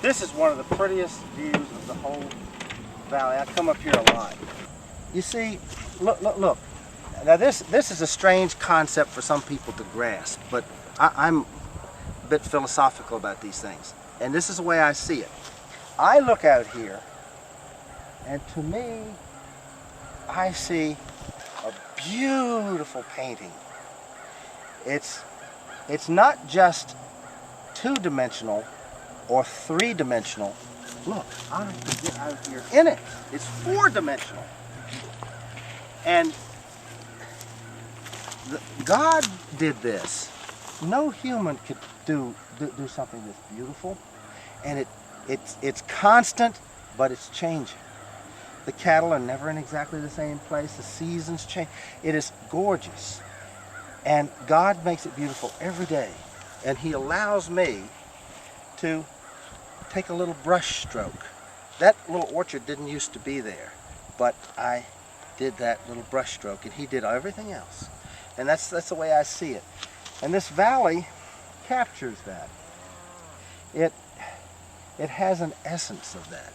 This is one of the prettiest views of the whole valley. I come up here a lot. You see, look. Now this is a strange concept for some people to grasp, but I'm a bit philosophical about these things. And this is the way I see it. I look out here, and to me, I see a beautiful painting. It's not just two-dimensional or three-dimensional. Look, I can get out here in it. It's four-dimensional. And God did this. No human could do something this beautiful. And it's constant, but it's changing. The cattle are never in exactly the same place. The seasons change. It is gorgeous. And God makes it beautiful every day. And He allows me to take a little brush stroke. That little orchard didn't used to be there, but I did that little brush stroke, and He did everything else. And that's the way I see it. And this valley captures that. It has an essence of that.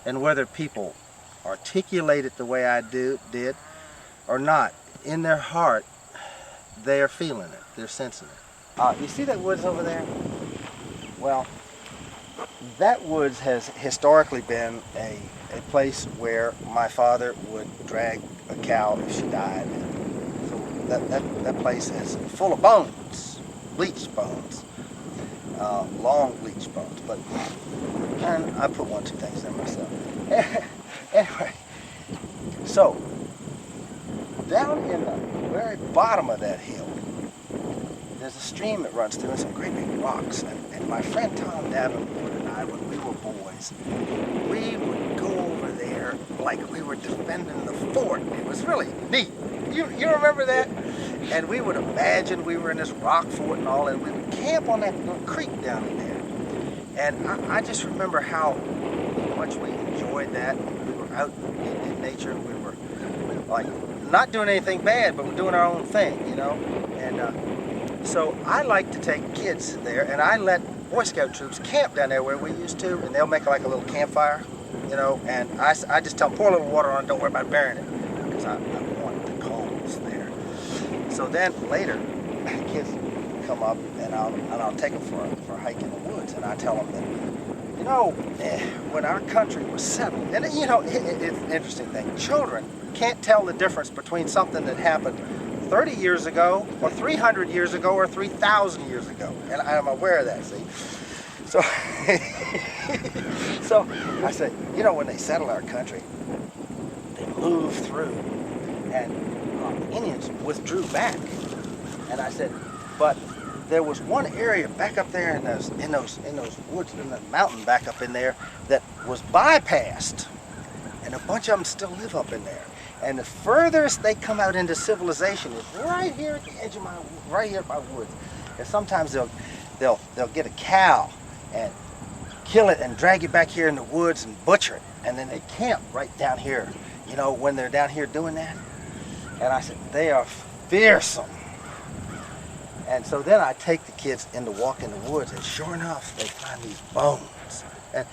And whether people articulate it the way I did or not, in their heart, they are feeling it. They're sensing it. You see that woods over there? Well, that woods has historically been a place where my father would drag a cow if she died. So that place is full of bones, bleached bones, long bleached bones. And I put 1, 2 things there myself. Anyway, so down in the very bottom of that hill, there's a stream that runs through and some great big rocks. And my friend Tom Davenport and I, when we were boys, we would go over there like we were defending the fort. It was really neat. You remember that? And we would imagine we were in this rock fort and all, and we would camp on that little creek down in there. And I just remember how much we enjoyed that. We were out in nature, and we were like not doing anything bad, but we're doing our own thing, you know. And so I like to take kids there, and I let Boy Scout troops camp down there where we used to, and they'll make like a little campfire, you know. And I just tell them, pour a little water on it, don't worry about burying it, because I want the coals there. So then later, kids come up, and I'll take them for a hike in the woods, and I tell them that, you know, when our country was settled, and you know, it's an interesting thing. Children can't tell the difference between something that happened 30 years ago, or 300 years ago, or 3,000 years ago, and I'm aware of that. See, so so I said, you know, when they settled our country, they moved through, and the Indians withdrew back, and I said, but there was one area back up there in those woods, in the mountain back up in there, that was bypassed, and a bunch of them still live up in there. And the furthest they come out into civilization is right here at the edge of my woods. And sometimes they'll get a cow and kill it and drag it back here in the woods and butcher it, and then they camp right down here. You know, when they're down here doing that. And I said, they are fearsome. And so then I take the kids in to walk in the woods, and sure enough, they find these bones. And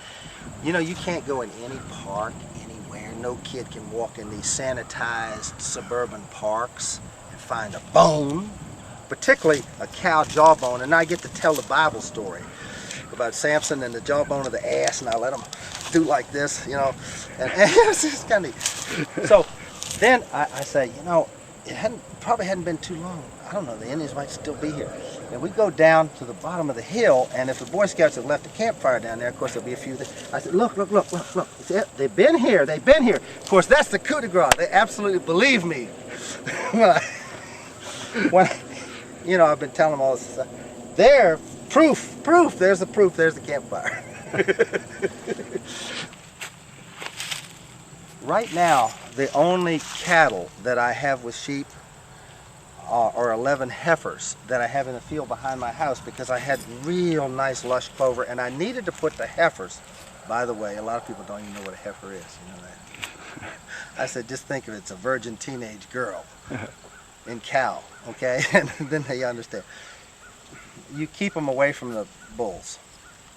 you know, you can't go in any park anywhere. No kid can walk in these sanitized suburban parks and find a bone, particularly a cow jawbone. And I get to tell the Bible story about Samson and the jawbone of the ass, and I let them do like this, you know. And it's kind of neat. So then I say, you know, it probably hadn't been too long. I don't know, the Indians might still be here. And we go down to the bottom of the hill, and if the Boy Scouts have left a campfire down there, of course there'll be a few there. I said, look. They've been here. Of course, that's the coup de grace. They absolutely believe me. when you know, I've been telling them all this stuff. There, proof, there's the proof, there's the campfire. Right now, the only cattle that I have with sheep are 11 heifers that I have in the field behind my house, because I had real nice lush clover, and I needed to put the heifers. By the way, a lot of people don't even know what a heifer is, you know that. I said, just think of it, it's a virgin teenage girl in cow, okay? And then they understand. You keep them away from the bulls.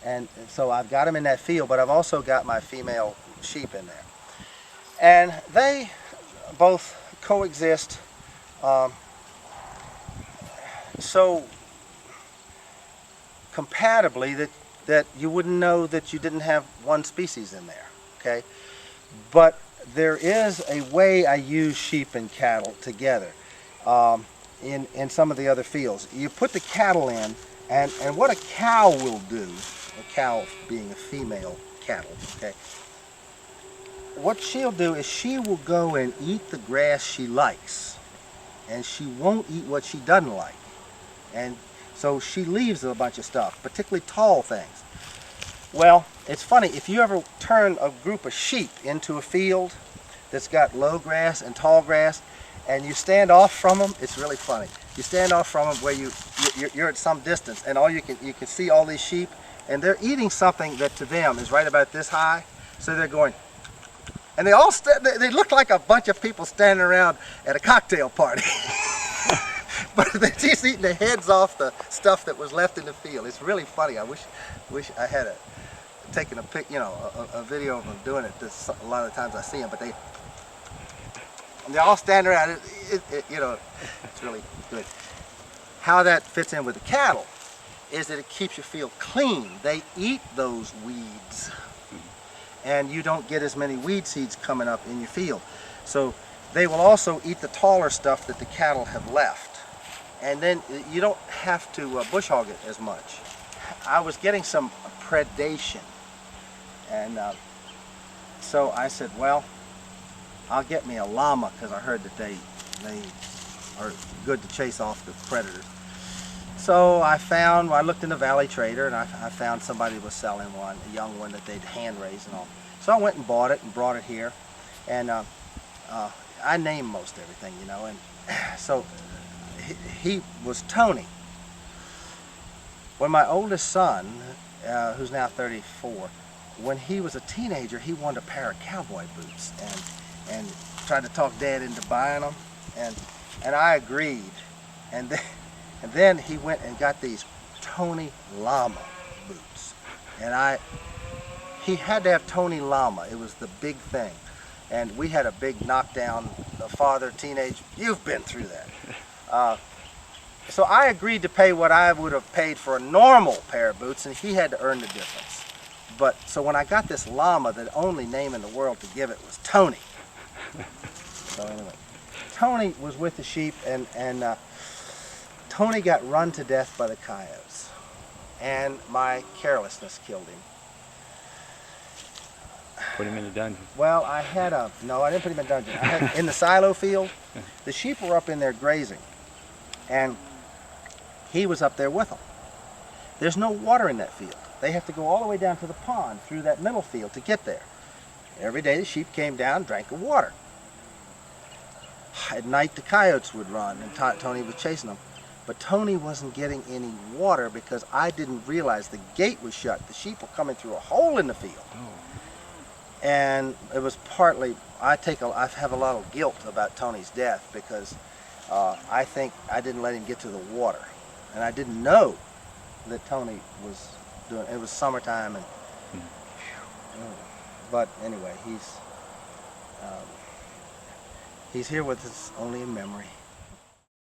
And so I've got them in that field, but I've also got my female sheep in there. And they both coexist so compatibly that you wouldn't know that you didn't have one species in there, okay? But there is a way I use sheep and cattle together in some of the other fields. You put the cattle in, and what a cow will do, a cow being a female cattle, okay? What she'll do is she will go and eat the grass she likes, and she won't eat what she doesn't like. And so she leaves a bunch of stuff, particularly tall things. Well, it's funny, if you ever turn a group of sheep into a field that's got low grass and tall grass, and you stand off from them, it's really funny. You stand off from them where you're at some distance, and you can see all these sheep, and they're eating something that to them is right about this high. So they're going, and they look like a bunch of people standing around at a cocktail party. But they're just eating the heads off the stuff that was left in the field. It's really funny. I wish I had taken a video of them doing it. A lot of the times I see them, but they're all standing around. It's really good. How that fits in with the cattle is that it keeps your field clean. They eat those weeds, and you don't get as many weed seeds coming up in your field. So they will also eat the taller stuff that the cattle have left. And then you don't have to bush hog it as much. I was getting some predation, and so I said, well, I'll get me a llama, because I heard that they are good to chase off the predators. So I looked in the Valley Trader, and I found somebody was selling one, a young one that they'd hand raised and all. So I went and bought it and brought it here, and I name most everything, and so he was Tony. When my oldest son, who's now 34, when he was a teenager, he wanted a pair of cowboy boots and tried to talk Dad into buying them, and I agreed. And then he went and got these Tony Llama boots, and he had to have Tony Llama. It was the big thing, and we had a big knockdown. The father, teenage, you've been through that. So I agreed to pay what I would have paid for a normal pair of boots, and he had to earn the difference. But so when I got this llama, the only name in the world to give it was Tony. So anyway, Tony was with the sheep, and Tony got run to death by the coyotes, and my carelessness killed him. Put him in a dungeon. Well, no, I didn't put him in a dungeon. In the silo field, the sheep were up in there grazing, and he was up there with them. There's no water in that field. They have to go all the way down to the pond through that middle field to get there. Every day the sheep came down, drank the water. At night the coyotes would run, and Tony was chasing them. But Tony wasn't getting any water because I didn't realize the gate was shut. The sheep were coming through a hole in the field. Oh. And it was partly, I have a lot of guilt about Tony's death, because I think I didn't let him get to the water. And I didn't know that Tony was doing it. It was summertime, and but anyway, he's here with us only in memory.